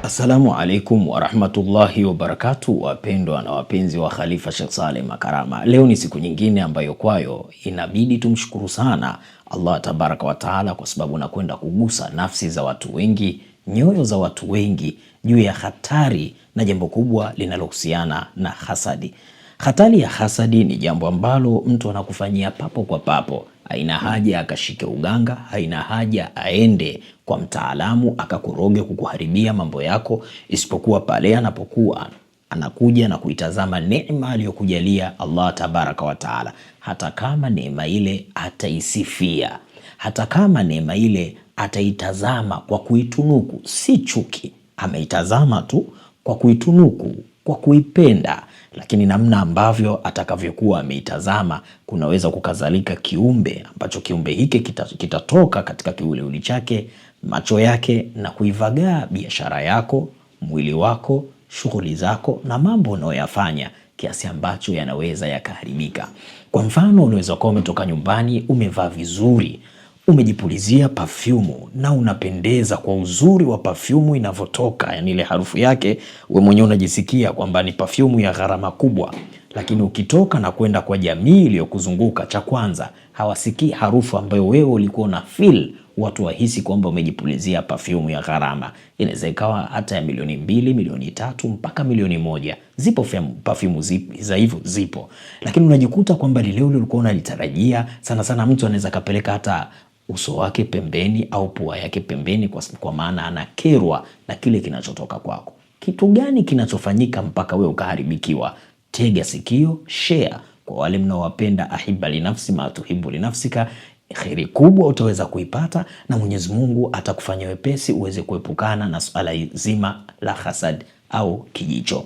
Assalamu alaikum wa rahmatullahi wa barakatuh, wapendwa na wapenzi wa Khalifa Sheikh Saleh Makarama. Leo ni siku nyingine ambayo kwayo inabidi tumshukuru sana Allah tabaraka wa taala, kwa sababu nakwenda kugusa nafsi za watu wengi, nyoyo za watu wengi juu ya hatari na jambo kubwa linalohusiana na hasadi. Hatari ya hasadi ni jambo ambalo mtu anakufanyia papo kwa papo. Haina haja akashike uganga, haina haja aende kwa mtaalamu akakuroge kukuharibia mambo yako, isipokuwa pale anapokuwa anakuja na kuitazama neema aliyokujalia Allah tabaraka wa taala. Hata kama neema ile ataisifia, hata kama neema ile ataitazama kwa kuitunuku, si chuki, ameitazama tu kwa kuitunuku, kwa kuipenda, lakini namna ambavyo atakavyokuwa ameitazama kunaweza kukazalika kiumbe ambacho kiumbe hiki kitatoka katika kiwiliwili chake, macho yake, na kuivagaa biashara yako, mwili wako, shughuli zako na mambo unayoyafanya, kiasi ambacho yanaweza yakaharibika. Kwa mfano, unaweza kuwa umetoka nyumbani, umevaa vizuri, umejipulizia perfume na unapendeza kwa uzuri wa perfume inavyotoka, yani ile harufu yake wewe mwenyewe unajisikia kwamba ni perfume ya gharama kubwa. Lakini ukitoka na kwenda kwa jamii iliyokuzunguka, cha kwanza hawasikii harufu ambayo wewe ulikuwa una feel, watu wahisi kwamba umejipulizia perfume ya gharama. Inaweza ikawa hata ya milioni 2, milioni 3 mpaka milioni 1. Zipo perfume za hivyo zipo. Lakini unajikuta kwamba lile ulikuwa unalitarajia sana sana, mtu anaweza kapeleka hata uso wake pembeni au pua yake pembeni, kwa maana anakerwa na kile kinachotoka kwako. Kitu gani kinachofanyika mpaka wewe ukaharibikiwa? Tega sikio, share kwa wale mnaowapenda. Ahiba linafsi ma tuhibu linafsika. Kheri kubwa utaweza kuipata, na Mwenyezi Mungu atakufanya wepesi uweze kuepukana na swala zima la hasad au kijicho.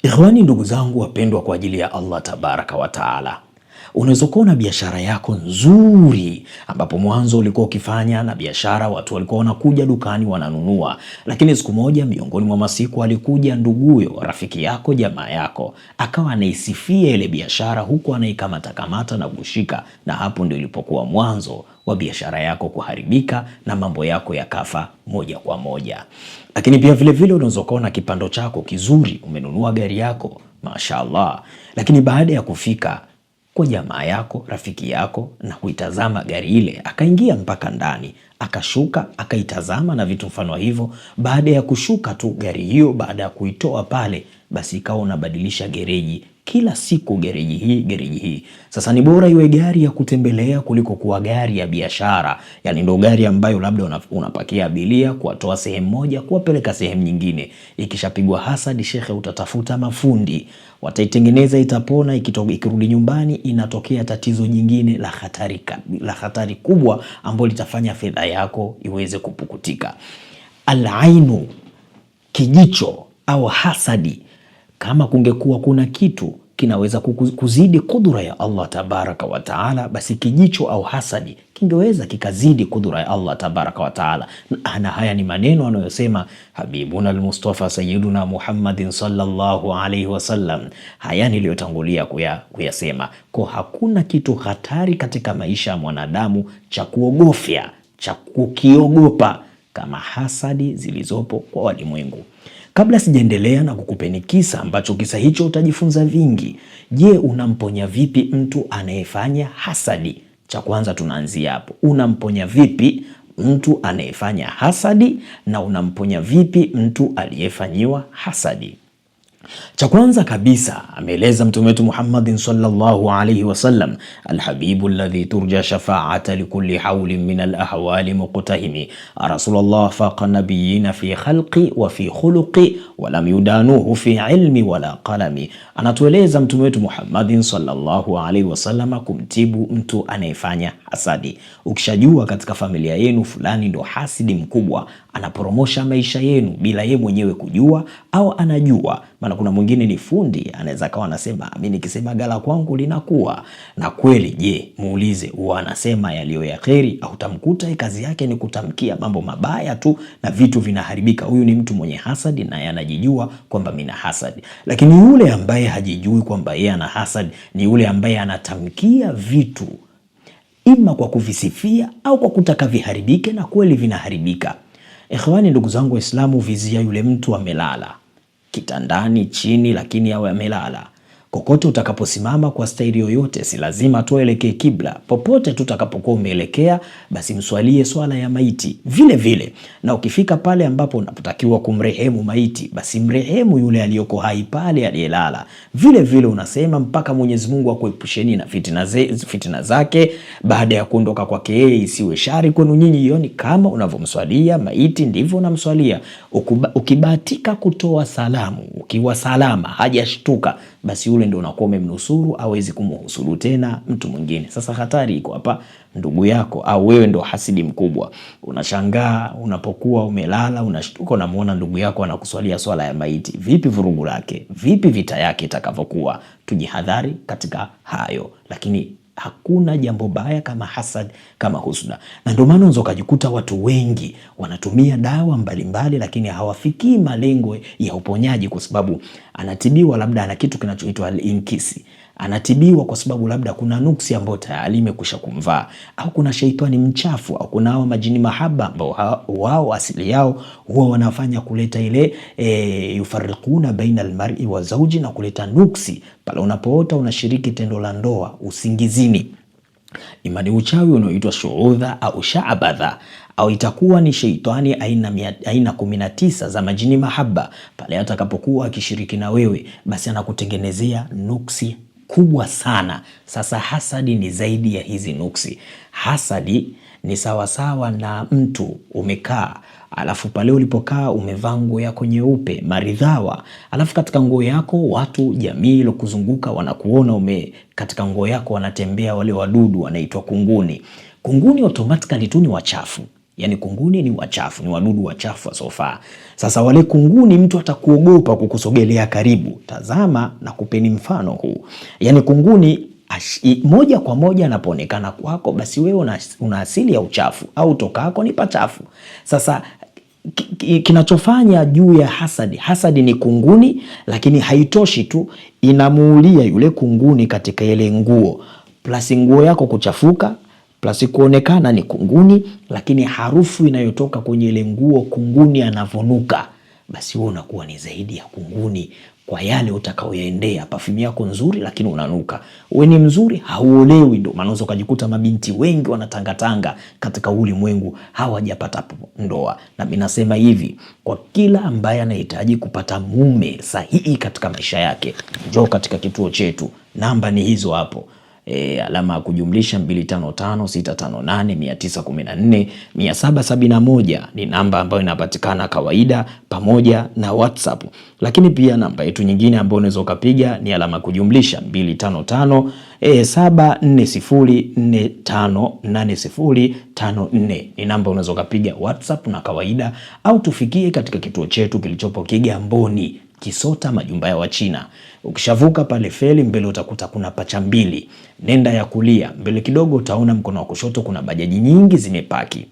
Ikhwani, ndugu zangu wapendwa kwa ajili ya Allah tabaraka wa taala, unaweza kuwa na biashara yako nzuri, ambapo mwanzo ulikuwa ukifanya na biashara watu walikuwa wanakuja dukani wananunua, lakini siku moja miongoni mwa masiku alikuja nduguyo, rafiki yako, jamaa yako, akawa anaisifia ile biashara huku anaikamata na kushika, na hapo ndio ilipokuwa mwanzo wa biashara yako kuharibika na mambo yako yakafa moja kwa moja. Lakini pia vile vile unaweza kuwa na kipando chako kizuri, umenunua gari yako mashaallah, lakini baada ya kufika kwa jamaa yako, rafiki yako, na kuitazama gari ile, akaingia mpaka ndani, akashuka, akaitazama na vitu mfano hivyo. Baada ya kushuka tu gari hiyo, baada ya kuitoa pale, basi ikawa unabadilisha gereji kila siku, gereji hii. Sasa ni bora iwe gari ya kutembelea kuliko kuwa gari ya biashara. Yani ndo gari ambayo labda unapakia abiria kuwatoa sehemu moja kuwapeleka sehemu nyingine. Ikishapigwa hasadi, shekhe, utatafuta mafundi, wataitengeneza, itapona, ikirudi nyumbani inatokea tatizo jingine la hatari kubwa ambalo litafanya fedha yako iweze kupukutika. Al-ainu, kijicho au hasadi, kama kungekuwa kuna kitu kinaweza kuzidi kudura ya Allah tabaraka wa taala, basi kijicho au hasadi kingeweza kikazidi kudura ya Allah tabaraka wa taala. Na haya ni maneno anayosema Habibuna al-Mustafa Sayyiduna Muhammadin sallallahu alayhi wasallam. Haya niliyotangulia kuyasema. Kwa hakuna kitu hatari katika maisha ya mwanadamu cha kuogofya, cha kukiogopa kama hasadi zilizopo kwa walimwengu. Kabla sijaendelea na kukupeni kisa ambacho kisa hicho utajifunza vingi, je, unamponya vipi mtu anayefanya hasadi? Cha kwanza tunaanzia hapo. Unamponya vipi mtu anayefanya hasadi na unamponya vipi mtu aliyefanyiwa hasadi? Cha kwanza kabisa ameeleza mtume wetu Muhammadin sallallahu alayhi wasallam, alhabibu alladhi turja shafa'ata likulli hawlin min alahwali muqtahimi, rasulullah faqa nabiyina fi khalqi wa fi khuluqi wa lam yudanuhu fi ilmi wala qalami. Anatueleza mtume wetu Muhammadin sallallahu alayhi wasallam kumtibu mtu anayefanya hasadi. Ukishajua katika familia yenu fulani ndo hasidi mkubwa, anapromosha maisha yenu bila ye mwenyewe kujua, au anajua. Maana kuna mwingine ni fundi, anaweza kawa anasema mimi nikisema gala kwangu linakuwa. Na kweli, je, muulize huwa anasema yaliyo ya kheri, au tamkuta kazi yake ni kutamkia mambo mabaya tu na vitu vinaharibika? Huyu ni mtu mwenye hasadi na anajijua kwamba mimi na hasadi. Lakini yule ambaye hajijui kwamba yeye ana hasadi ni yule ambaye anatamkia vitu ima kwa kuvisifia au kwa kutaka viharibike, na kweli vinaharibika. Ikhwani, ndugu zangu Waislamu, vizia yule mtu amelala kitandani chini, lakini awe amelala. Kokote utakaposimama kwa staili yoyote, si lazima tuelekee kibla. Popote tutakapokuwa umeelekea, basi mswalie swala ya maiti vile vile. Na ukifika pale ambapo unapotakiwa kumrehemu maiti, basi mrehemu yule aliyoko hai pale aliyelala. Vile vile unasema mpaka Mwenyezi Mungu akuepusheni na fitina zake baada ya kuondoka kwake yeye, isiwe shari kwenu nyinyi. Yoni kama unavyomswalia maiti ndivyo unamswalia. Ukibahatika kutoa salamu ukiwa salama, hajashtuka, basi yule ndio unakuwa umemnusuru, hawezi kumhusudu tena mtu mwingine. Sasa hatari iko hapa, ndugu yako au wewe ndio hasidi mkubwa. Unashangaa unapokuwa umelala, unashtuka unamuona ndugu yako anakuswalia swala ya maiti. Vipi vurugu lake? Vipi vita yake itakavyokuwa? Tujihadhari katika hayo. Lakini hakuna jambo baya kama hasad, kama husda. Na ndio maana unaweza kujikuta watu wengi wanatumia dawa mbalimbali, lakini hawafikii malengo ya uponyaji, kwa sababu anatibiwa labda ana kitu kinachoitwa al-inkisi. Anatibiwa kwa sababu labda kuna nuksi ambayo tayari imekwisha kumvaa, au kuna sheitani mchafu, au kuna hao majini mahaba ambao wao asili yao huwa wanafanya kuleta ile yufarriquna baina almar'i wa zawji, na kuleta nuksi pale unapoota unashiriki tendo la ndoa usingizini. Imani uchawi unaoitwa shuudha au shaabadha, au itakuwa ni sheitani aina 19 za majini mahaba. Pale atakapokuwa akishiriki na wewe, basi anakutengenezea nuksi kubwa sana. Sasa hasadi ni zaidi ya hizi nuksi. Hasadi ni sawasawa na mtu umekaa, alafu pale ulipokaa umevaa nguo yako nyeupe maridhawa, alafu katika nguo yako watu jamii iliyokuzunguka wanakuona katika nguo yako wanatembea wale wadudu wanaitwa kunguni. Kunguni automatically tu ni wachafu. Yani kunguni ni wachafu, ni wadudu wachafu wasofaa. Sasa wale kunguni mtu atakuogopa kukusogelea karibu. Tazama na kupeni mfano huu. Yani kunguni moja kwa moja anapoonekana kwako, basi wewe una asili ya uchafu, au tokako ni pachafu. Sasa kinachofanya juu ya hasadi ni kunguni, lakini haitoshi tu, inamuulia yule kunguni katika ile nguo, plus nguo yako kuchafuka, plus kuonekana ni kunguni, lakini harufu inayotoka kwenye ile nguo kunguni anavonuka, basi wewe unakuwa ni zaidi ya kunguni kwa yale utakaoyaendea. Perfume yako nzuri lakini unanuka. Wewe ni mzuri hauolewi. Ndio maana ukajikuta mabinti wengi wanatangatanga katika ulimwengu hawajapata ndoa. Na mimi nasema hivi, kwa kila ambaye anahitaji kupata mume sahihi katika maisha yake, njoo katika kituo chetu. Namba ni hizo hapo. Alama ya kujumlisha 255658914771 ni namba ambayo inapatikana kawaida pamoja na WhatsApp. Lakini pia namba yetu nyingine ambayo unaweza ukapiga ni alama ya kujumlisha 255 740458054 ni namba unaweza ukapiga WhatsApp na kawaida, au tufikie katika kituo chetu kilichopo Kigamboni, Kisota, majumba ya Wachina. Ukishavuka pale feli mbele utakuta kuna pacha mbili. Nenda ya kulia mbele kidogo utaona mkono wa kushoto kuna bajaji nyingi zimepaki.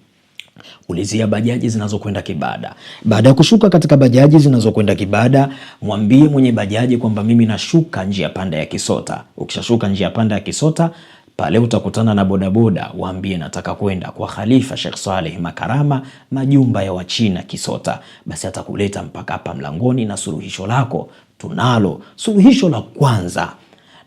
Ulizia bajaji zinazokwenda Kibada. Baada ya kushuka katika bajaji zinazokwenda Kibada, mwambie mwenye bajaji kwamba mimi nashuka njia panda ya Kisota. Ukishashuka njia panda ya Kisota, pale utakutana na bodaboda, waambie nataka kwenda kwa Khalifa Sheikh Saleh Makarama, majumba ya Wachina Kisota. Basi atakuleta mpaka hapa mlangoni, na suluhisho lako tunalo. Suluhisho la kwanza,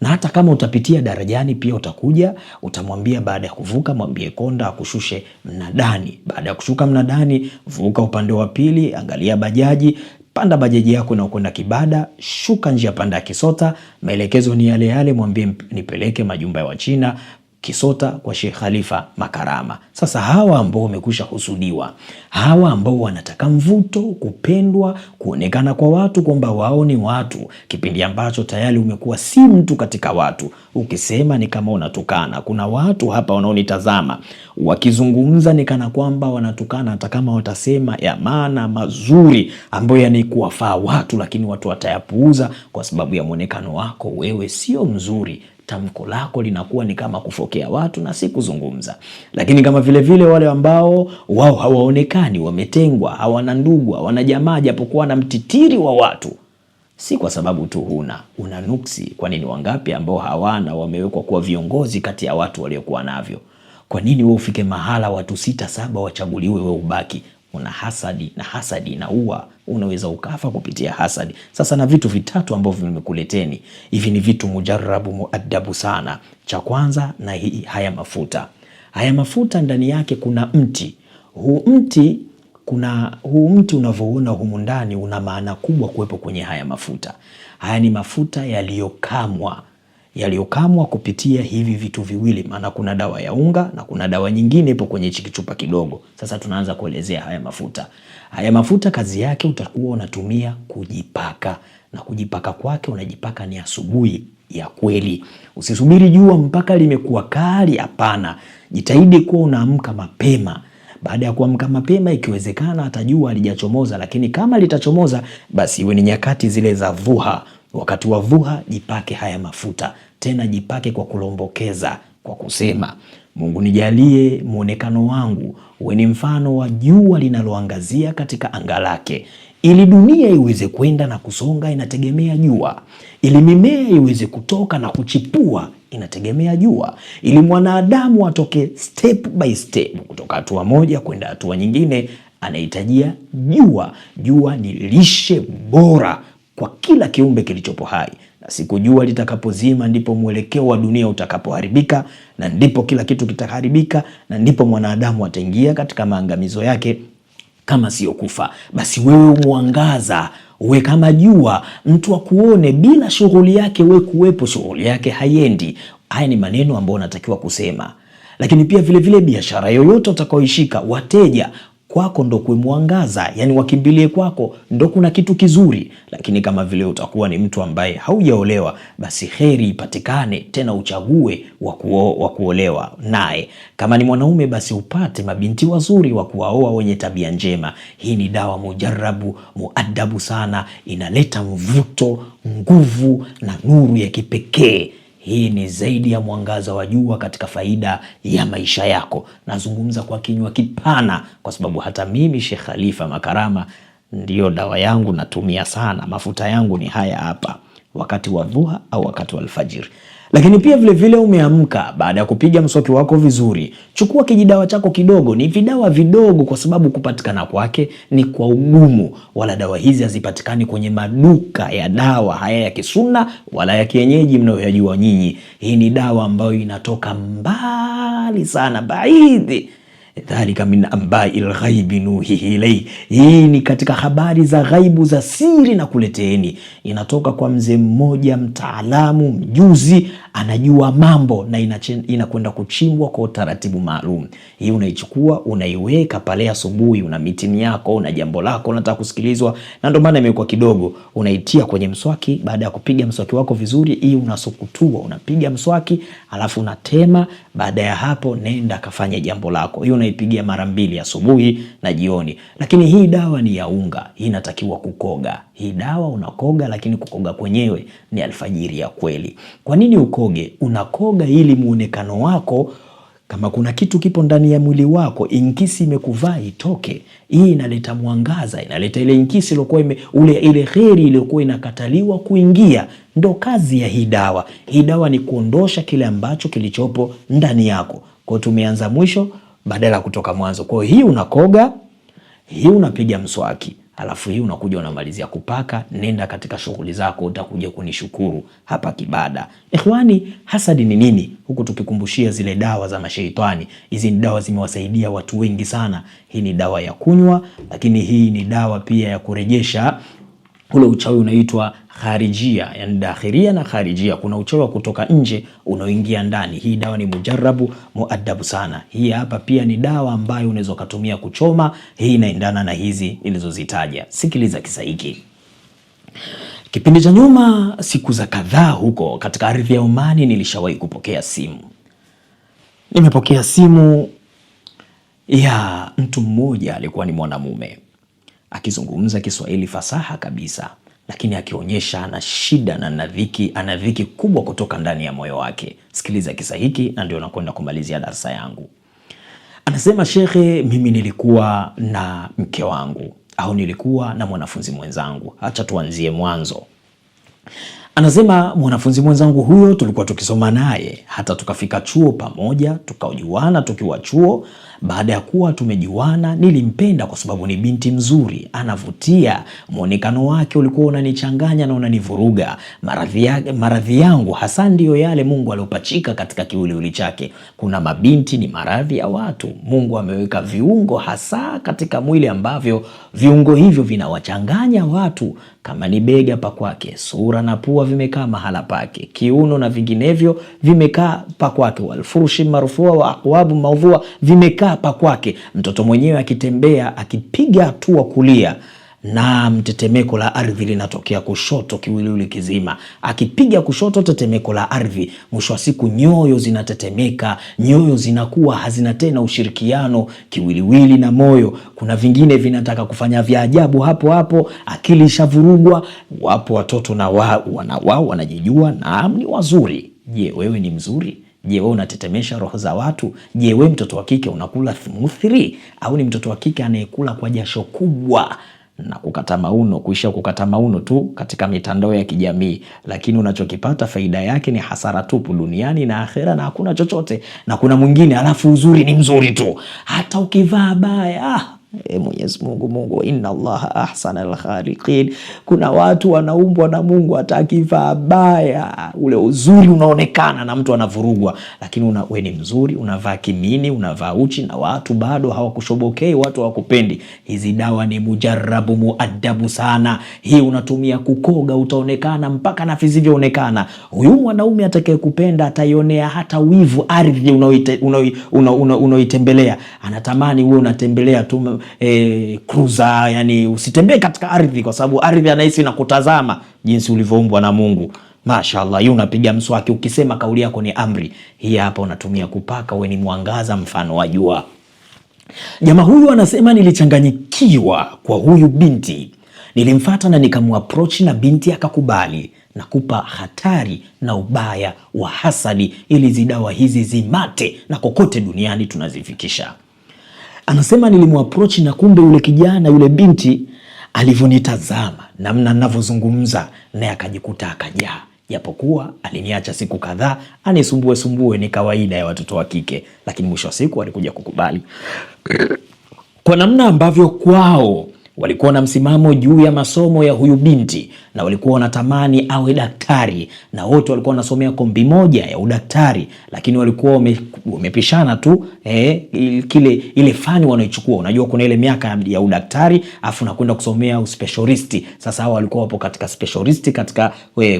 na hata kama utapitia darajani pia utakuja, utamwambia baada ya kuvuka, mwambie konda akushushe mnadani. Baada ya kushuka mnadani, vuka upande wa pili, angalia bajaji, panda bajaji yako na ukwenda Kibada, shuka njia panda ya Kisota, maelekezo ni yale yale, mwambie nipeleke majumba ya Wachina Kisota kwa Sheikh Khalifa Makarama. Sasa hawa ambao wamekwisha husudiwa, hawa ambao wanataka mvuto, kupendwa, kuonekana kwa watu kwamba wao ni watu, kipindi ambacho tayari umekuwa si mtu katika watu, ukisema ni kama unatukana. Kuna watu hapa wanaonitazama wakizungumza ni kana kwamba wanatukana, hata kama watasema ya maana mazuri ambayo yani kuwafaa watu, lakini watu watayapuuza kwa sababu ya muonekano wako wewe sio mzuri. Tamko lako linakuwa ni kama kufokea watu na si kuzungumza. Lakini kama vile vile wale ambao wao hawaonekani, wametengwa, hawana ndugu, hawana jamaa, japokuwa na mtitiri wa watu, si kwa sababu tu una nuksi. Kwa nini wangapi ambao hawana wamewekwa kuwa viongozi kati ya watu waliokuwa navyo? Kwa nini wewe ufike mahala watu 6-7 wachaguliwe, wewe ubaki? Una hasadi, na hasadi inaua. Unaweza ukafa kupitia hasadi. Sasa na vitu vitatu ambavyo nimekuleteni hivi ni vitu mujarrabu, muaddabu sana. Cha kwanza na haya mafuta. Haya mafuta ndani yake kuna mti. Huu mti unavyoona humu ndani una maana kubwa kuwepo kwenye haya mafuta. Haya ni mafuta yaliyokamwa kupitia hivi vitu viwili, maana kuna dawa ya unga na kuna dawa nyingine ipo kwenye kichupa kidogo. Sasa tunaanza kuelezea haya mafuta. Haya mafuta kazi yake utakuwa unatumia kujipaka, na kujipaka kwake unajipaka ni asubuhi ya kweli. Usisubiri jua mpaka limekuwa kali, hapana. Jitahidi kuwa unaamka mapema. Baada ya kuamka mapema, ikiwezekana hata jua halijachomoza, lakini kama litachomoza basi iwe ni nyakati zile za dhuha. Wakati wa dhuha jipake haya mafuta, tena jipake kwa kulombokeza, kwa kusema Mungu nijalie muonekano wangu uwe ni mfano wa jua linaloangazia katika anga lake. Ili dunia iweze kwenda na kusonga inategemea jua. Ili mimea iweze kutoka na kuchipua inategemea jua. Ili mwanadamu atoke step by step, kutoka hatua moja kwenda hatua nyingine, anahitajia jua. Jua ni lishe bora kwa kila kiumbe kilichopo hai. Na siku jua litakapozima ndipo mwelekeo wa dunia utakapoharibika, na ndipo kila kitu kitaharibika, na ndipo mwanadamu ataingia katika maangamizo yake kama sio kufa. Basi wewe mwangaza, uwe kama jua, mtu akuone bila shughuli yake wewe kuwepo, shughuli yake haiendi. Haya ni maneno ambayo unatakiwa kusema. Lakini pia vile vile biashara yoyote utakaoishika, wateja kwako ndo kuwe mwangaza, yani wakimbilie kwako ndo kuna kitu kizuri. Lakini kama vile utakuwa ni mtu ambaye haujaolewa, basi kheri ipatikane, tena uchague wa kuolewa naye. Kama ni mwanaume, basi upate mabinti wazuri wa kuwaoa wenye tabia njema. Hii ni dawa mujarrabu, muaddabu sana, inaleta mvuto, nguvu na nuru ya kipekee. Hii ni zaidi ya mwangaza wa jua katika faida ya maisha yako. Nazungumza kwa kinywa kipana kwa sababu hata mimi Sheikh Khalifa Makarama ndiyo dawa yangu natumia sana. Mafuta yangu ni haya hapa, wakati wa dhuha au wakati wa alfajiri. Lakini pia vile vile umeamka, baada ya kupiga mswaki wako vizuri, chukua kijidawa chako kidogo. Ni vidawa vidogo kwa sababu kupatikana kwake ni kwa ugumu. Wala dawa hizi hazipatikani kwenye maduka ya dawa haya ya kisuna wala ya kienyeji mnayoyajua nyinyi. Hii ni dawa ambayo inatoka mbali sana, baidhi. Dhalika min amba'il ghaibi nuhihi ilay. Hii ni katika habari za ghaibu za siri na kuleteeni. Inatoka kwa mzee mmoja mtaalamu, mjuzi, anajua mambo, na inakwenda kuchimbwa kwa utaratibu maalum. Hii unaichukua, unaiweka pale asubuhi, una mitini yako, una jambo lako unataka kusikilizwa, na ndio maana imekuwa kidogo. Unaitia kwenye mswaki. Baada ya kupiga mswaki wako vizuri, hii unasukutua, unapiga mswaki, alafu unatema. Baada ya hapo nenda kafanya jambo lako. Hii unaipigia mara 2, asubuhi na jioni. Lakini hii dawa ni ya unga, hii inatakiwa kukoga. Hii dawa unakoga, lakini kukoga kwenyewe ni alfajiri ya kweli. Kwa nini ukoge? Unakoga ili muonekano wako, kama kuna kitu kipo ndani ya mwili wako, inkisi imekuvaa itoke. Hii inaleta mwangaza, inaleta ile inkisi iliyokuwa ile kheri iliyokuwa inakataliwa kuingia. Ndo kazi ya hii dawa. Hii dawa ni kuondosha kile ambacho kilichopo ndani yako. Kwa tumeanza mwisho badala kutoka mwanzo. Kwa hii unakoga, hii unapiga mswaki, alafu hii unakuja unamalizia kupaka. Nenda katika shughuli zako, utakuja kunishukuru hapa Kibada. Ikhwani, hasadi ni nini? Huku tukikumbushia zile dawa za mashaitani. Hizi ni dawa zimewasaidia watu wengi sana. Hii ni dawa ya kunywa, lakini hii ni dawa pia ya kurejesha ule uchawi unaitwa kharijia, yani dakhiria na kharijia. Kuna uchawi wa kutoka nje unaoingia ndani. Hii dawa ni mujarabu muaddabu sana. Hii hapa pia ni dawa ambayo unaweza kutumia kuchoma. Hii inaendana na hizi nilizozitaja. Sikiliza kisa hiki. Kipindi cha nyuma, siku za kadhaa huko katika ardhi ya Omani, nilishawahi kupokea simu. Nimepokea simu ya mtu mmoja, alikuwa ni mwanamume akizungumza Kiswahili fasaha kabisa, lakini akionyesha ana shida na ana dhiki kubwa kutoka ndani ya moyo wake. Sikiliza kisa hiki na ndio nakwenda kumalizia darasa yangu. Anasema, shekhe, mimi nilikuwa na mke wangu, au nilikuwa na mwanafunzi mwenzangu. Acha tuanzie mwanzo. Anasema mwanafunzi mwenzangu huyo tulikuwa tukisoma naye hata tukafika chuo pamoja, tukajuana tukiwa chuo. Baada ya kuwa tumejuana, nilimpenda kwa sababu ni binti mzuri, anavutia, muonekano wake ulikuwa unanichanganya na unanivuruga. Maradhi yangu hasa ndiyo yale Mungu aliopachika katika kiwiliwili chake. Kuna mabinti ni maradhi ya watu. Mungu ameweka viungo hasa katika mwili ambavyo viungo hivyo vinawachanganya watu. Kama ni bega pa kwake, sura na pua vimekaa mahala pake, kiuno na vinginevyo vimekaa pa kwake, walfurushi marfua wa aqwabu mawdhua vimekaa pa kwake. Mtoto mwenyewe akitembea, akipiga hatua kulia na mtetemeko la ardhi linatokea kushoto, kiwiliwili kizima. Akipiga kushoto, tetemeko la ardhi. Mwisho wa siku nyoyo zinatetemeka, nyoyo zinakuwa hazina tena ushirikiano, kiwiliwili na moyo. Kuna vingine vinataka kufanya vya ajabu hapo hapo, akili ishavurugwa. Wapo watoto na wao wanajijua na ni wazuri. Je, wewe ni mzuri? Je, wewe unatetemesha roho za watu? Je, wewe mtoto wa kike unakula thumuthri, au ni mtoto wa kike anayekula kwa jasho kubwa na kukata mauno, kuisha kukata mauno tu katika mitandao ya kijamii, lakini unachokipata faida yake ni hasara tupu duniani na akhera, na hakuna chochote. Na kuna mwingine alafu uzuri ni mzuri tu, hata ukivaa baya Mwenyezi Mungu inna Allaha ahsana al-khaliqin. Kuna watu wanaumbwa na Mungu hata akivaa baya ule uzuri unaonekana na mtu anavurugwa, lakini wewe ni mzuri, unavaa kimini, unavaa uchi na watu bado hawakushobokei, watu hawakupendi. Hizi dawa ni mujarabu muaddabu sana. Hii unatumia kukoga, utaonekana mpaka na visivyoonekana. Huyu mwanaume atakayekupenda ataionea hata wivu ardhi unaoitembelea. Anatamani wewe unatembelea tu cruiser, yani usitembee katika ardhi, kwa sababu ardhi anahisi na kutazama jinsi ulivyoumbwa na Mungu. Mashaallah, yeye unapiga mswaki ukisema kauli yako ni amri. Hii hapa unatumia kupaka, wewe ni mwangaza mfano wa jua. Jamaa huyu anasema, nilichanganyikiwa kwa huyu binti. Nilimfuata na nikamapproach na binti akakubali na kupa hatari na ubaya wa hasadi ili zidawa hizi zimate na kokote duniani tunazifikisha. Anasema nilimapproach na kumbe yule kijana, yule binti alivyonitazama namna ninavyozungumza naye akajikuta akajaa. Japokuwa aliniacha siku kadhaa anisumbue, ni kawaida ya watoto wa kike, lakini mwisho wa siku alikuja kukubali. Kwa namna ambavyo kwao walikuwa na msimamo juu ya masomo ya huyu binti na walikuwa wanatamani awe daktari, na wote walikuwa wanasomea kombi moja ya udaktari, lakini walikuwa wamepishana tu ile fani wanaochukua. Unajua kuna ile miaka ya udaktari afu na kwenda kusomea uspecialist. Sasa hao walikuwa wapo katika specialist, katika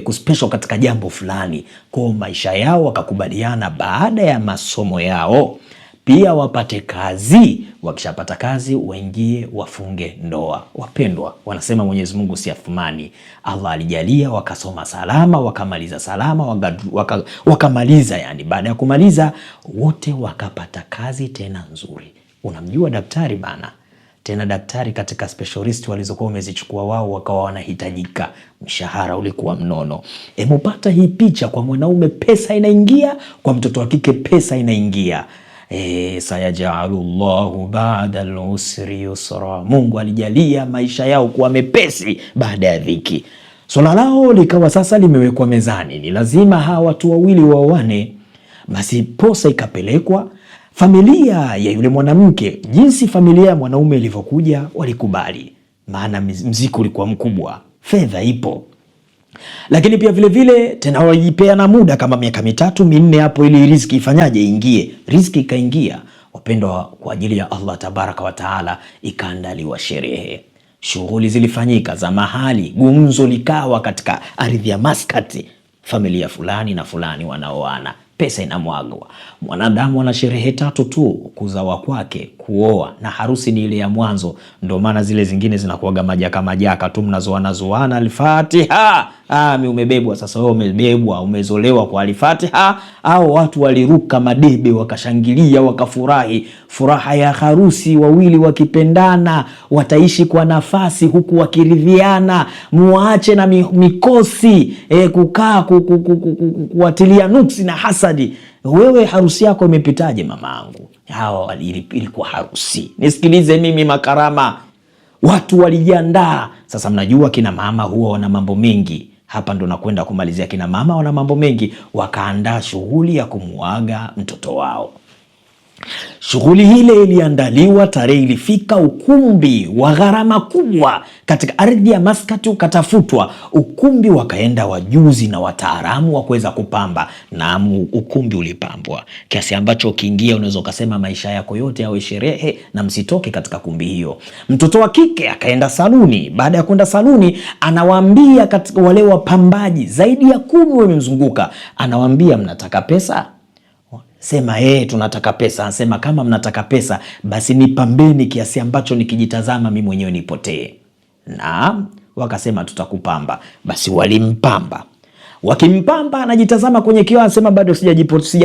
kuspecial katika jambo fulani. Kwa maisha yao wakakubaliana baada ya masomo yao pia wapate kazi. Wakishapata kazi waingie wafunge ndoa. Wapendwa, wanasema Mwenyezi Mungu si athumani. Allah alijalia wakasoma salama, wakamaliza salama, wakamaliza yani baada ya kumaliza wote wakapata kazi tena nzuri. Unamjua daktari bana, tena daktari katika specialist walizokuwa wamezichukua wao wakawa wanahitajika, mshahara ulikuwa mnono. Mupata hii picha, kwa mwanaume pesa inaingia, kwa mtoto wa kike pesa inaingia. Sayajalullahu ba'da al-usri yusra. Mungu alijalia maisha yao kuwa mepesi baada ya dhiki. Swala lao likawa sasa limewekwa mezani, ni lazima hawa watu wawili waoane. Basi posa ikapelekwa. Familia ya yule mwanamke, jinsi familia ya mwanaume ilivyokuja, walikubali, maana mzigo ulikuwa mkubwa, fedha ipo. Lakini pia vile vile tena wajipea na muda kama miaka 3-4 hapo ili riziki ifanyaje ingie. Riziki ikaingia, wapendwa, kwa ajili ya Allah tabaraka wa taala ikaandaliwa sherehe. Shughuli zilifanyika za mahali, gumzo likawa katika ardhi ya Maskati, familia fulani na fulani wanaoana, pesa inamwagwa. Mwanadamu ana sherehe 3 tu: kuzawa kwake, kuoa na harusi ni ile ya mwanzo. Ndio maana zile zingine zinakuaga majaka tu, mnazoana Al-Fatiha. Umebebwa sasa, wewe umebebwa, umezolewa kwa Al-Fatiha. Au watu waliruka madebe wakashangilia wakafurahi. Furaha ya harusi, wawili wakipendana wataishi kwa nafasi huku wakiridhiana. Muache na mikosi kukaa kuwatilia nuksi na hasadi. Wewe harusi yako imepitaje mamangu? Hawa ilikuwa harusi. Nisikilize mimi Makarama, watu walijiandaa. Sasa mnajua kina mama huwa wana mambo mengi. Hapa ndo nakwenda kumalizia. Kina mama wana mambo mengi, wakaandaa shughuli ya kumuaga mtoto wao. Shughuli hile iliandaliwa, tarehe ilifika, ukumbi wa gharama kubwa katika ardhi ya Maskati ukatafutwa. Ukumbi wakaenda wajuzi na wataalamu wa kuweza kupamba, na ukumbi ulipambwa kiasi ambacho ukiingia unaweza ukasema maisha yako yote yawe sherehe na msitoke katika kumbi hiyo. Mtoto wa kike akaenda saluni. Baada ya kwenda saluni, anawaambia katika wale wapambaji zaidi ya 10 wamemzunguka, anawaambia mnataka pesa? Sema tunataka pesa. Anasema kama mnataka pesa basi nipambeni kiasi ambacho nikijitazama mimi mwenyewe nipotee. Na wakasema tutakupamba. Basi walimpamba. Wakimpamba anajitazama kwenye kioo, anasema bado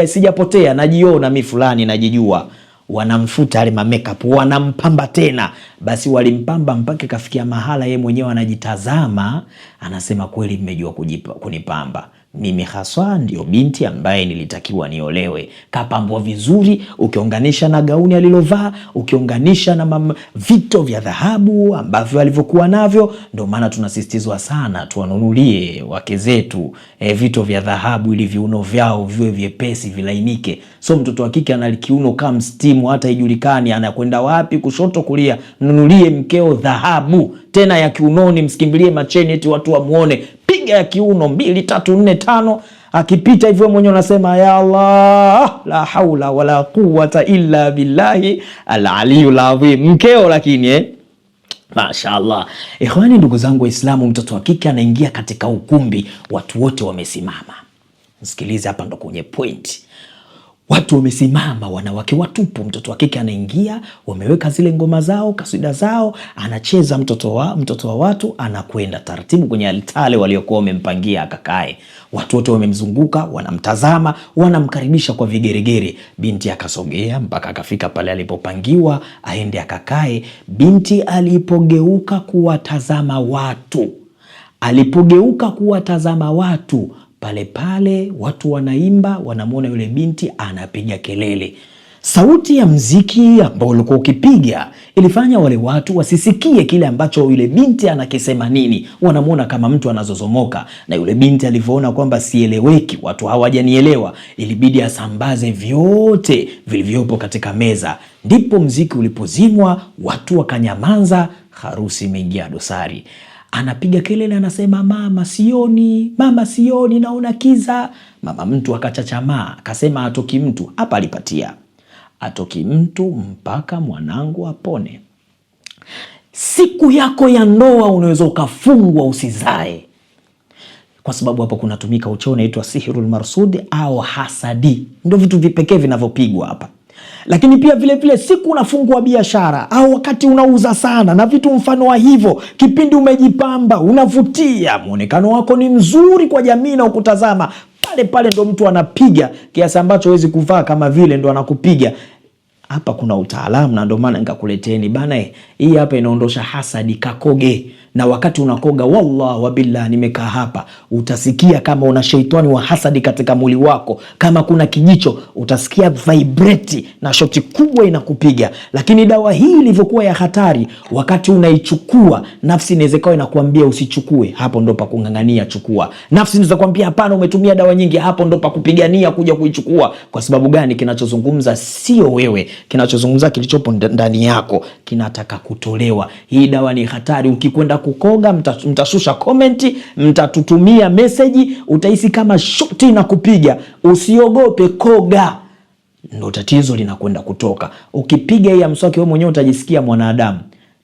sijapotea, najiona mimi fulani, najijua. Wanamfuta yale makeup, wanampamba tena. Basi walimpamba mpaka kafikia mahala yeye mwenyewe anajitazama, anasema kweli mmejua kunipamba. Mimi haswa ndio binti ambaye nilitakiwa niolewe. Kapambwa vizuri, ukiunganisha na gauni alilovaa, ukiunganisha na vito vya dhahabu ambavyo alivyokuwa navyo. Ndio maana tunasisitizwa sana tuwanunulie wake zetu vito vya dhahabu ili viuno vyao viwe vyepesi, vilainike. So mtoto wa kike ana kiuno kama stimu, hata ijulikani anakwenda wapi, kushoto kulia. Nunulie mkeo dhahabu tena ya kiunoni, msikimbilie macheni eti watu wamuone. Piga ya kiuno 2, 3, 4, 5. Akipita hivyo mwenyewe unasema ya Allah, la haula wala quwwata illa billahi al-aliyul azim. Mkeo lakini mashaallah. Ikhwani, ndugu zangu Waislamu, mtoto wa kike anaingia katika ukumbi, watu wote wamesimama. Msikilize, hapa ndo kwenye point. Watu wamesimama, wanawake watupu. Mtoto wa kike anaingia, wameweka zile ngoma zao, kasida zao, anacheza mtoto wa watu, anakwenda taratibu kwenye altare waliokuwa wamempangia akakae. Watu wote wamemzunguka, wanamtazama, wanamkaribisha kwa vigeregere. Binti akasogea mpaka akafika pale alipopangiwa aende akakae. Binti alipogeuka kuwatazama watu, pale watu wanaimba, wanamuona yule binti anapiga kelele. Sauti ya mziki ambao ulikuwa ukipiga ilifanya wale watu wasisikie kile ambacho yule binti anakisema nini. Wanamuona kama mtu anazozomoka, na yule binti alivyoona kwamba sieleweki, watu hawajanielewa, ilibidi asambaze vyote vilivyopo katika meza. Ndipo mziki ulipozimwa, watu wakanyamaza, harusi imeingia dosari. Anapiga kelele, anasema mama sioni, naona kiza. Mama mtu akachachamaa, akasema atoki mtu. Hapa alipatia, atoki mtu mpaka mwanangu apone. Siku yako ya ndoa unaweza ukafungwa usizae, kwa sababu hapo kunatumika uchao unaitwa sihirul marsud au hasadi. Ndio vitu vipekee vinavyopigwa hapa. Lakini pia vile siku unafungua biashara au wakati unauza sana na vitu mfano wa hivyo, kipindi umejipamba, unavutia, muonekano wako ni mzuri kwa jamii na ukutazama, pale ndo mtu anapiga kiasi ambacho hawezi kuvaa kama vile, ndo anakupiga. Hapa kuna utaalamu, na ndio maana nikakuleteni bana. Hii hapa inaondosha hasadi, kakoge. Na wakati unakoga, wallah wa billah, nimekaa hapa, utasikia kama una sheitani wa hasadi katika mwili wako. Kama kuna kijicho utasikia vibrate na shoti kubwa inakupiga. Lakini dawa hii ilivyokuwa ya hatari, wakati unaichukua, nafsi inaweza kuwa inakuambia usichukue. Hapo ndo pa kungangania, chukua. Nafsi inaweza kuambia hapana, umetumia dawa nyingi. Hapo ndo pa kupigania kuja kuichukua. Kwa sababu gani? Kinachozungumza sio wewe, kinachozungumza kilichopo ndani yako, kinataka kutolewa. Hii dawa ni hatari. Ukikwenda kukoga, mtashusha komenti, mtatutumia meseji, utahisi kama shoti na kupiga. Usiogope, koga, ndo tatizo linakwenda kutoka. Ukipiga hii mswaki wewe mwenyewe utajisikia mwanadamu.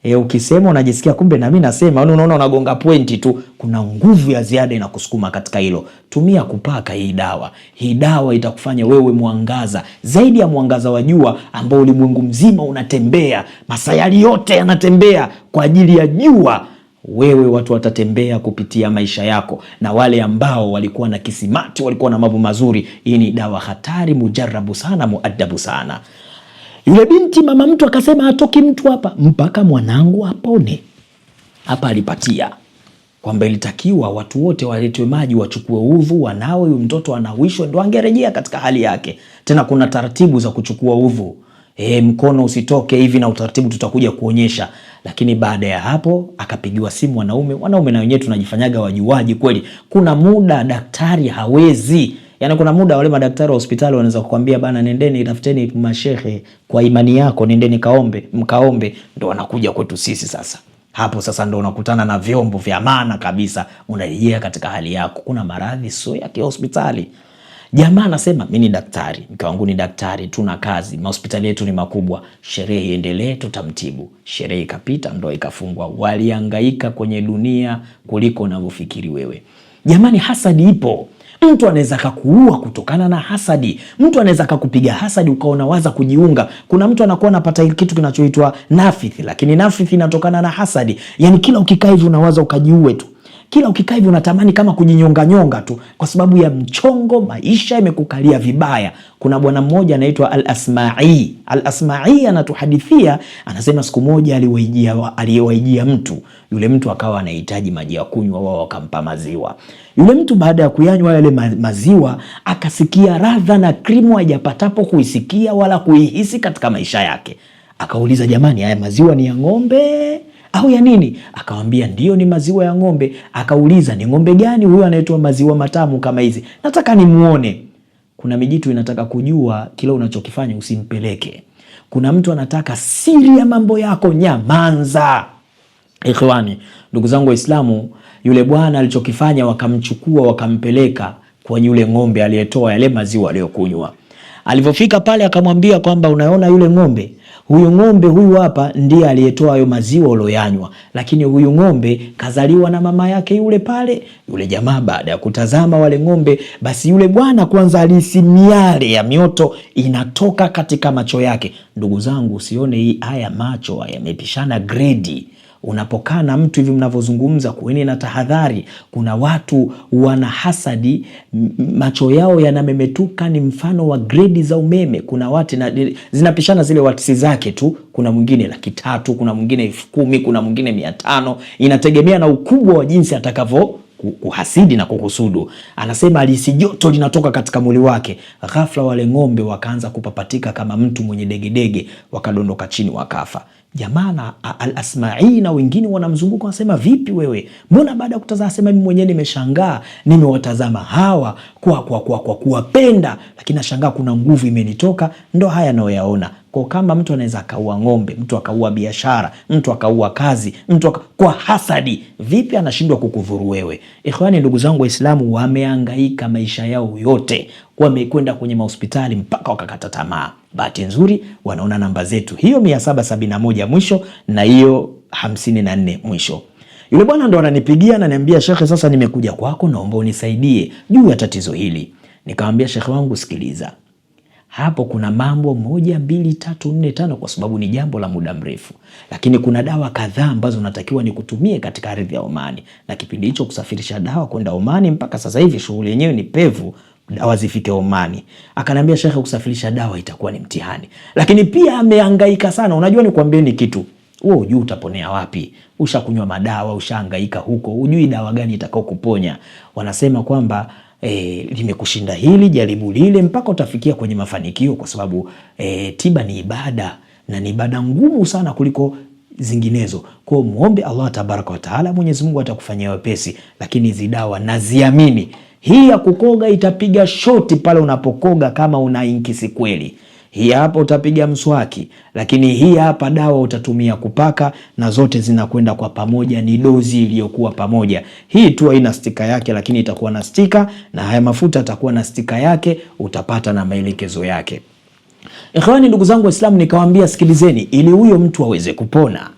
Ukisema unajisikia kumbe na mimi nasema, unaona unagonga pointi tu, kuna nguvu ya ziada inakusukuma katika hilo. Tumia kupaka hii dawa. Hii dawa itakufanya wewe mwangaza zaidi ya mwangaza wa jua ambao ulimwengu mzima unatembea, masayari yote yanatembea kwa ajili ya jua. Wewe watu watatembea kupitia maisha yako, na wale ambao walikuwa na kisimati, walikuwa na mambo mazuri. Hii ni dawa hatari, mujarabu sana, muadabu sana. Yule binti mama mtu akasema hatoki mtu hapa mpaka mwanangu apone. Hapa alipatia kwamba ilitakiwa watu wote waletwe maji, wachukue udhu, wanawe, mtoto anawishwe ndo angerejea katika hali yake. Tena kuna taratibu za kuchukua udhu. Mkono usitoke hivi na utaratibu tutakuja kuonyesha. Lakini baada ya hapo akapigiwa simu wanaume na wenyewe tunajifanyaga wajuaji kweli. Kuna muda daktari hawezi. Yaani kuna muda wale madaktari wa hospitali wanaweza kukwambia bana, nendeni tafuteni mashehe kwa imani yako, nendeni mkaombe, ndo wanakuja kwetu sisi sasa. Hapo sasa ndo unakutana na vyombo vya maana kabisa, unarejea katika hali yako. Kuna maradhi sio ya hospitali. Jamaa anasema mimi ni daktari, mke wangu ni daktari, tuna kazi, mahospitali yetu ni makubwa, sherehe iendelee, tutamtibu. Sherehe ikapita, ndoa ikafungwa. Walihangaika kwenye dunia kuliko unavyofikiri wewe. Jamani, hasadi ipo. Mtu anaweza kukuua kutokana na hasadi. Mtu anaweza kukupiga hasadi ukaona waza kujiunga. Kuna mtu anakuwa anapata kitu kinachoitwa nafithi, lakini nafithi inatokana na hasadi. Yaani kila ukikaa hivi unawaza ukajiue tu. Kila ukikaa hivi unatamani kama kujinyonga tu kwa sababu ya mchongo, maisha imekukalia vibaya. Kuna bwana mmoja anaitwa Al-Asma'i. Al-Asma'i anatuhadithia, anasema siku moja aliwaijia mtu. Yule mtu akawa anahitaji maji ya kunywa, wao wakampa maziwa. Yule mtu baada ya kuyanywa yale maziwa akasikia radha na krimu hajapatapo kuisikia wala kuihisi katika maisha yake. Akauliza, jamani, haya maziwa ni ya ng'ombe au ya nini? Akawambia ndio, ni maziwa ya ng'ombe. Akauliza, ni ng'ombe gani huyo anaitwa maziwa matamu kama hizi? Nataka nimuone. Kuna mijitu inataka kujua kila unachokifanya usimpeleke. Kuna mtu anataka siri ya mambo yako, nyamanza. Ikhwani, ndugu zangu Waislamu, yule bwana alichokifanya, wakamchukua wakampeleka kwa yule ng'ombe aliyetoa yale maziwa aliyokunywa. Alipofika pale akamwambia kwamba unaona yule ng'ombe, huyu ng'ombe huyu hapa ndiye aliyetoa hayo maziwa uloyanywa, lakini huyu ng'ombe kazaliwa na mama yake yule pale. Yule jamaa baada ya kutazama wale ng'ombe, basi yule bwana kwanza alisi miale ya mioto inatoka katika macho yake. Ndugu zangu, usione haya macho yamepishana gredi. Unapokaa na mtu hivi mnavozungumza, kuweni na tahadhari. Kuna watu wana hasadi, macho yao yanamemetuka, ni mfano wa gredi za umeme. Kuna watu zinapishana zile watisi zake tu. Kuna mwingine 300,000, kuna mwingine 10,000, kuna mwingine 500. Inategemea na ukubwa wa jinsi atakavyo kuhasidi na kuhusudu. Anasema alisi joto linatoka katika mwili wake. Ghafla wale ng'ombe wakaanza kupapatika kama mtu mwenye degedege, wakadondoka chini wakafa. Jamaa Al-Asma'i na wengine wanamzunguka, wanasema vipi wewe? Mbona baada ya kutazama? Sema mimi mwenyewe nimeshangaa, nimewatazama hawa kwa kuwapenda, lakini nashangaa kuna nguvu imenitoka. Ndo haya nayoyaona. Kwa kama mtu anaweza akaua ng'ombe, mtu akaua biashara, mtu akaua kazi, kwa hasadi, vipi anashindwa kukudhuru wewe? Ikhwani, ndugu zangu Waislamu, wamehangaika maisha yao yote, wamekwenda kwenye mahospitali mpaka wakakata tamaa. Bahati nzuri wanaona namba zetu, hiyo 771 mwisho na hiyo 54 mwisho. Yule bwana ndo ananipigia na ananiambia, shekhe, sasa nimekuja kwako, naomba unisaidie juu ya tatizo hili. Nikamwambia, shekhe wangu, sikiliza, hapo kuna mambo 1, 2, 3, 4, 5 kwa sababu ni jambo la muda mrefu, lakini kuna dawa kadhaa ambazo natakiwa nikutumie katika ardhi ya Omani, na kipindi hicho kusafirisha dawa kwenda Omani mpaka sasa hivi shughuli yenyewe ni pevu, dawa zifike Omani. Akaniambia, shekhe, kusafirisha dawa itakuwa ni mtihani, lakini pia amehangaika sana. Unajua nikwambieni kitu, wewe hujui utaponea wapi. Ushakunywa madawa, ushahangaika huko, hujui dawa gani itakao kuponya. Wanasema kwamba limekushinda hili, jaribu lile mpaka utafikia kwenye mafanikio, kwa sababu tiba ni ibada, na ni ibada ngumu sana kuliko zinginezo. Kwa muombe Allah tabaraka wa taala, Mwenyezi Mungu atakufanyia wepesi. Lakini hizi dawa naziamini. Hii ya kukoga itapiga shoti pale unapokoga kama una inkisi kweli. Hii hapa utapiga mswaki, lakini hii hapa dawa utatumia kupaka, na zote zinakwenda kwa pamoja, ni dozi iliyokuwa pamoja. Hii tu haina stika yake, lakini itakuwa na stika, na haya mafuta atakuwa na stika yake, utapata na maelekezo yake. Ikhwani, ndugu zangu Waislamu, nikawaambia sikilizeni, ili huyo mtu aweze kupona,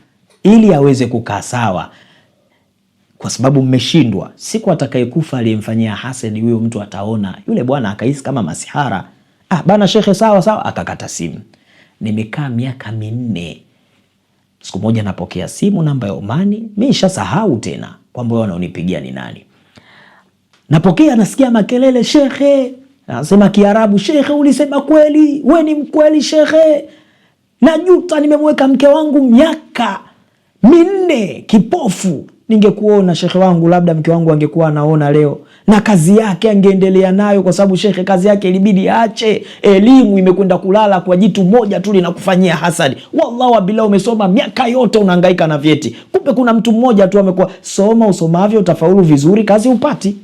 ili aweze kukaa sawa, kwa sababu mmeshindwa. Siku atakayekufa aliyemfanyia hasadi huyo mtu ataona yule bwana akahisi kama masihara. Bana shekhe, sawa, akakata simu. Nimekaa miaka 4. Siku moja napokea simu, namba ya Omani. Mimi nishasahau tena kwamba wao wanaonipigia ni nani. Napokea, nasikia makelele, shekhe. Anasema Kiarabu, shekhe, ulisema kweli, we ni mkweli shekhe. Najuta nimemweka mke wangu miaka 4 kipofu. Ningekuona shekhe wangu, labda mke wangu angekuwa anaona leo na kazi yake angeendelea nayo, kwa sababu shekhe kazi yake ilibidi aache. Elimu imekwenda kulala kwa jitu moja tu linakufanyia hasadi. Wallahi wa billahi, umesoma miaka yote unahangaika na vyeti, kumbe kuna mtu mmoja tu amekuwa soma usomavyo utafaulu vizuri, kazi upati.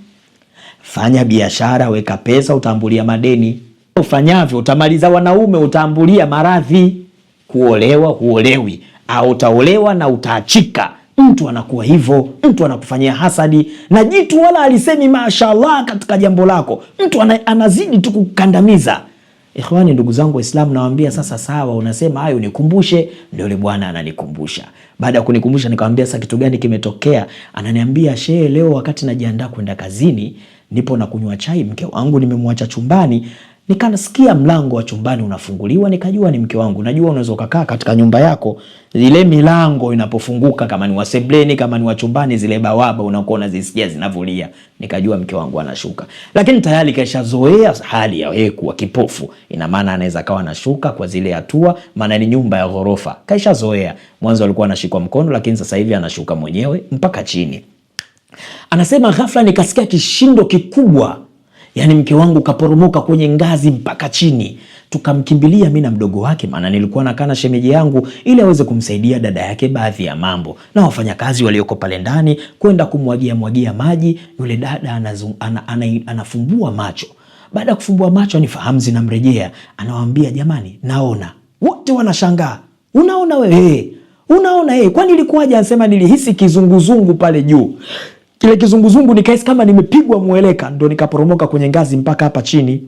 Fanya biashara, weka pesa, utambulia madeni. Ufanyavyo utamaliza wanaume, utambulia maradhi. Kuolewa huolewi, au utaolewa na utaachika. Mtu anakuwa hivyo, mtu anakufanyia hasadi na jitu wala alisemi mashaallah katika jambo lako, mtu anazidi tu kukandamiza. Ikhwani, ndugu zangu Waislamu, nawaambia sasa, sawa, unasema hayo nikumbushe. Ndio yule bwana ananikumbusha. Baada ya kunikumbusha nikamwambia sasa kitu gani kimetokea? Ananiambia, shehe, leo wakati najiandaa kwenda kazini, nipo na kunywa chai, mke wangu nimemwacha chumbani, nikanasikia mlango wa chumbani unafunguliwa, nikajua ni mke wangu. Najua unaweza kukaa katika nyumba yako, ile milango inapofunguka, kama ni wa sebleni, kama ni wa chumbani, zile bawaba unakuwa unazisikia zinavulia. Nikajua mke wangu anashuka. Lakini tayari kaishazoea hali ya yeye kuwa kipofu. Ina maana anaweza kawa anashuka kwa zile hatua, maana ni nyumba ya ghorofa. Kaishazoea. Mwanzo alikuwa anashikwa mkono, lakini sasa hivi anashuka mwenyewe mpaka chini. Anasema ghafla nikasikia kishindo kikubwa. Yani mke wangu kaporomoka kwenye ngazi mpaka chini. Tukamkimbilia mimi na mdogo wake, maana nilikuwa nakaa na shemeji yangu ili aweze kumsaidia dada yake baadhi ya mambo, na wafanyakazi walioko pale ndani kwenda kumwagia maji. Yule dada anafumbua macho. Baada ya kufumbua macho, anifahamu zinamrejea, anawaambia, jamani, naona. Wote wanashangaa. Unaona wewe? Unaona yeye? Kwani ilikuwaje? Anasema nilihisi kizunguzungu pale juu. Kile kizunguzungu nikahisi kama nimepigwa mweleka, ndo nikaporomoka kwenye ngazi mpaka hapa chini.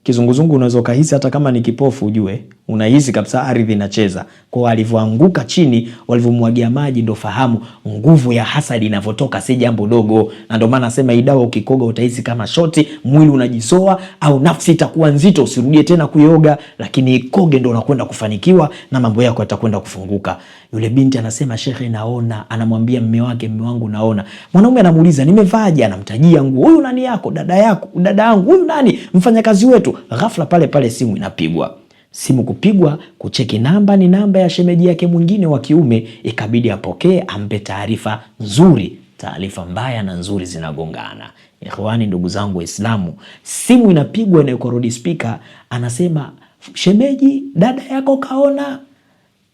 Kizunguzungu unaweza kuhisi hata kama ni kipofu, ujue unahisi kabisa ardhi inacheza. Kwa alivyoanguka chini, walivyomwagia maji, ndo fahamu nguvu ya hasadi inavyotoka si jambo dogo. Na ndio maana nasema hii dawa ukikoga utahisi kama shoti, mwili unajisoa au nafsi itakuwa nzito, usirudie tena kuioga, lakini ikoge ndo unakwenda kufanikiwa na mambo yako yatakwenda kufunguka. Yule binti anasema, shekhe, naona. Anamwambia mume wake, mume wangu naona. Mwanaume anamuuliza, nimevaaje? Anamtajia nguo. Huyu nani yako? Dada yako? Dada yangu. Huyu nani? Mfanyakazi wetu. Ghafla pale simu inapigwa. Simu kupigwa, kucheki namba ni namba ya shemeji yake mwingine wa kiume. Ikabidi apokee, ampe taarifa nzuri. Taarifa mbaya na nzuri zinagongana. Ikhwani, ndugu zangu Waislamu, simu inapigwa na yuko rodi speaker, anasema, shemeji, dada yako kaona.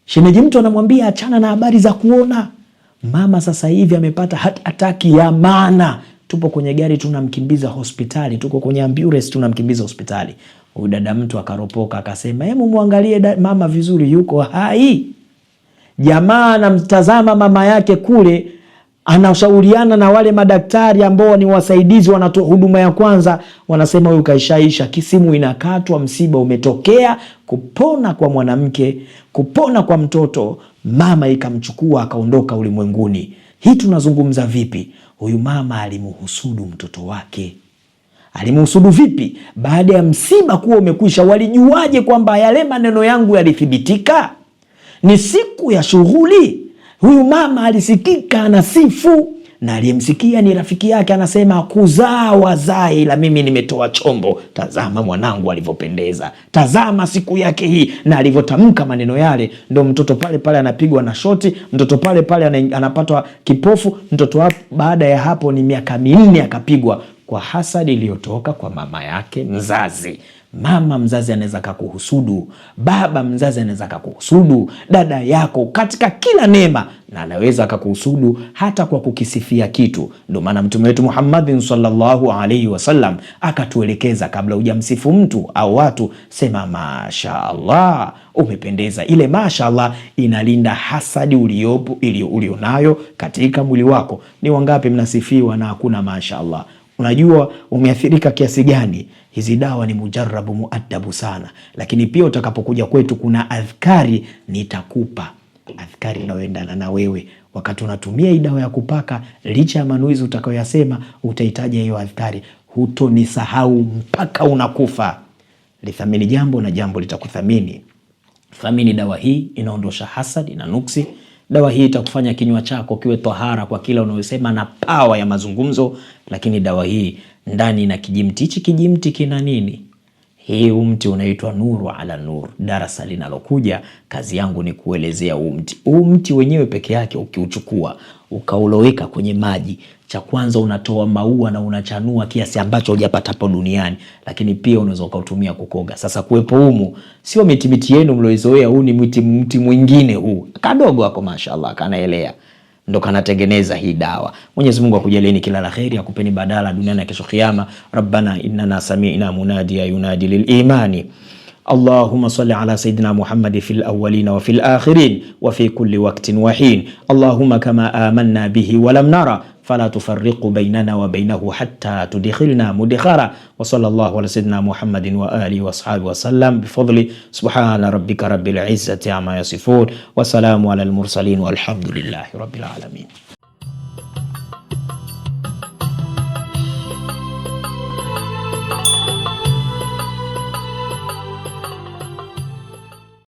Shemeji mtu anamwambia achana na habari za kuona. Mama sasa hivi amepata ataki ya maana. Tupo kwenye gari tunamkimbiza hospitali, tuko kwenye ambulance tunamkimbiza hospitali. Huyu dada mtu akaropoka akasema, hebu muangalie mama vizuri, yuko hai. Jamaa anamtazama mama yake kule, anashauriana na wale madaktari ambao ni wasaidizi wanatoa huduma ya kwanza, wanasema huyu kaishaisha. Kisimu inakatwa, msiba umetokea. Kupona kwa mwanamke, kupona kwa mtoto, mama ikamchukua akaondoka ulimwenguni. Hii tunazungumza vipi? Huyu mama alimuhusudu mtoto wake. Alimuhusudu vipi? Baada ya msiba kuwa umekwisha, walijuaje kwamba yale maneno yangu yalithibitika? Ni siku ya shughuli. Huyu mama alisikika anasifu, na aliyemsikia ni rafiki yake, anasema, kuzaa wazae, ila mimi nimetoa chombo. Tazama mwanangu alivyopendeza, tazama siku yake hii. Na alivyotamka maneno yale, ndo mtoto pale anapigwa na shoti, mtoto pale anapatwa kipofu. Mtoto baada ya hapo ni miaka 4 akapigwa kwa hasadi iliyotoka kwa mama yake mzazi. Mama mzazi anaweza kukuhusudu, baba mzazi anaweza kukuhusudu, dada yako katika kila neema, na anaweza kukuhusudu hata kwa kukisifia kitu. Ndio maana Mtume wetu Muhammad sallallahu alaihi wasallam akatuelekeza, kabla hujamsifu mtu au watu, sema mashaallah, umependeza. Ile mashaallah inalinda hasadi ulionayo katika mwili wako. Ni wangapi mnasifiwa na hakuna mashaallah? Unajua umeathirika kiasi gani? Hizi dawa ni mujarabu, muadabu sana. Lakini pia utakapokuja kwetu kuna adhkari nitakupa. adhkari inayoendana na wewe. Wakati unatumia hii dawa ya kupaka, licha ya manuizi utakayoyasema, utahitaji hiyo adhkari, hutonisahau mpaka unakufa. Lithamini jambo na jambo litakuthamini. Thamini dawa hii, inaondosha hasadi na nuksi. Dawa hii itakufanya kinywa chako kiwe tahara kwa kila unayosema na pawa ya mazungumzo. Lakini dawa hii ndani na kijimti. Hichi kijimti kina nini? Hii mti unaitwa nuru ala nur. Darasa linalokuja kazi yangu ni kuelezea mti. Mti wenyewe peke yake ukiuchukua ukauloweka kwenye maji, cha kwanza unatoa maua na unachanua kiasi ambacho hujapata hapo duniani, lakini pia unaweza ukautumia kukoga. Sasa kuwepo humu sio miti yenu mlioizoea, huu ni mti mwingine, huu kadogo hapo mashaallah kanaelea, ndo kanatengeneza hii dawa. Mwenyezi Mungu akujalieni kila la kheri, akupeni badala duniani na kesho kiyama. Rabbana innana sami'na munadiya yunadi lil imani اللهم صل على سيدنا محمد في الأولين وفي الآخرين وفي كل وقت وحين. اللهم كما آمنا به ولم نرى فلا تفرق بيننا وبينه حتى تدخلنا مدخرا. وصلى الله على سيدنا محمد وآله وأصحابه وسلم بفضل سبحان ربك رب العزة عما يصفون وسلام على المرسلين والحمد لله رب العالمين.